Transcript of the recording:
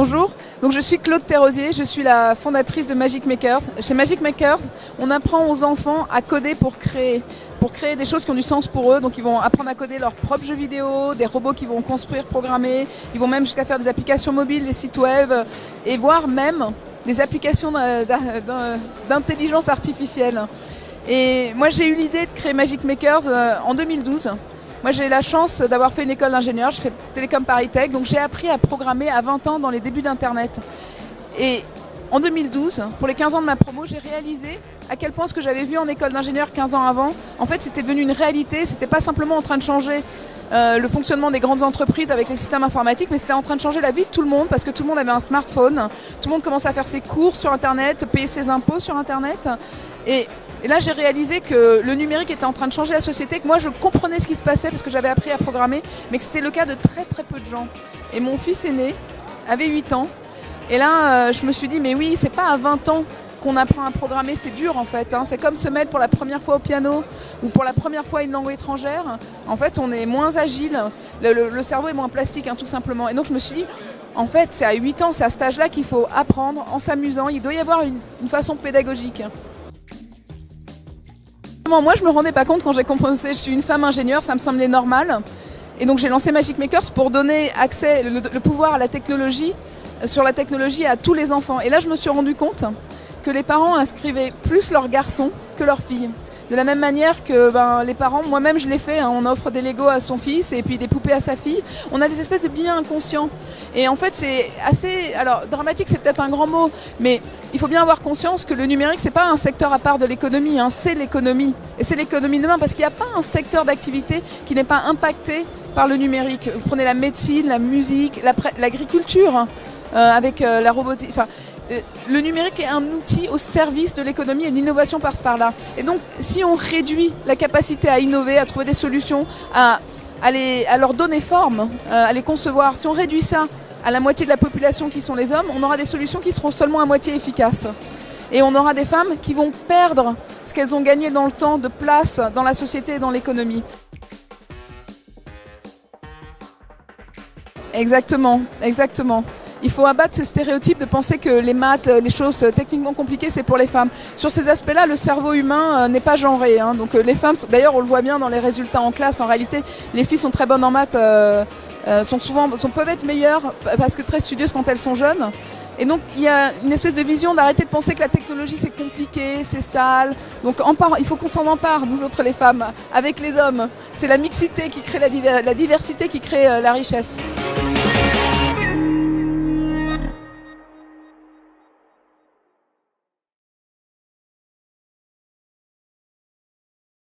Bonjour, donc je suis Claude Thérosier, je suis la fondatrice de Magic Makers. Chez Magic Makers, on apprend aux enfants à coder pour créer des choses qui ont du sens pour eux. Donc ils vont apprendre à coder leurs propres jeux vidéo, des robots qu'ils vont construire, programmer. Ils vont même jusqu'à faire des applications mobiles, des sites web et voire même des applications d'intelligence artificielle. Et moi j'ai eu l'idée de créer Magic Makers en 2012. Moi j'ai la chance d'avoir fait une école d'ingénieur, je fais Télécom Paris Tech, donc j'ai appris à programmer à 20 ans dans les débuts d'Internet. Et en 2012, pour les 15 ans de ma promo, j'ai réalisé à quel point ce que j'avais vu en école d'ingénieur 15 ans avant, en fait c'était devenu une réalité, c'était pas simplement en train de changer le fonctionnement des grandes entreprises avec les systèmes informatiques, mais c'était en train de changer la vie de tout le monde parce que tout le monde avait un smartphone, tout le monde commençait à faire ses cours sur Internet, payer ses impôts sur Internet. Et là, j'ai réalisé que le numérique était en train de changer la société, que moi, je comprenais ce qui se passait parce que j'avais appris à programmer, mais que c'était le cas de très très peu de gens. Et mon fils aîné avait 8 ans. Et là, je me suis dit, mais oui, c'est pas à 20 ans qu'on apprend à programmer, c'est dur en fait. C'est comme se mettre pour la première fois au piano ou pour la première fois une langue étrangère. En fait, on est moins agile, le cerveau est moins plastique, tout simplement. Et donc, je me suis dit, en fait, c'est à 8 ans, c'est à cet âge-là qu'il faut apprendre en s'amusant. Il doit y avoir une façon pédagogique. Moi, je me rendais pas compte quand j'ai commencé, je suis une femme ingénieure, ça me semblait normal. Et donc j'ai lancé Magic Makers pour donner accès, le pouvoir à la technologie, sur la technologie à tous les enfants. Et là, je me suis rendu compte que les parents inscrivaient plus leurs garçons que leurs filles. De la même manière que les parents, moi-même je l'ai fait, on offre des Lego à son fils et puis des poupées à sa fille. On a des espèces de biais inconscients. Et en fait c'est assez, alors dramatique c'est peut-être un grand mot, mais il faut bien avoir conscience que le numérique c'est pas un secteur à part de l'économie, c'est l'économie. Et c'est l'économie de demain parce qu'il n'y a pas un secteur d'activité qui n'est pas impacté par le numérique. Vous prenez la médecine, la musique, l'agriculture, avec la robotique. Le numérique est un outil au service de l'économie et de l'innovation par-ce par-là. Et donc, si on réduit la capacité à innover, à trouver des solutions, à leur donner forme, à les concevoir, si on réduit ça à la moitié de la population qui sont les hommes, on aura des solutions qui seront seulement à moitié efficaces. Et on aura des femmes qui vont perdre ce qu'elles ont gagné dans le temps de place dans la société et dans l'économie. Exactement, exactement. Il faut abattre ce stéréotype de penser que les maths, les choses techniquement compliquées, c'est pour les femmes. Sur ces aspects-là, le cerveau humain n'est pas genré. Donc les femmes, d'ailleurs on le voit bien dans les résultats en classe, en réalité, les filles sont très bonnes en maths, peuvent être meilleures parce que très studieuses quand elles sont jeunes. Et donc il y a une espèce de vision d'arrêter de penser que la technologie c'est compliqué, c'est sale. Donc il faut qu'on s'en empare, nous autres les femmes, avec les hommes. C'est la mixité qui crée la diversité qui crée la richesse.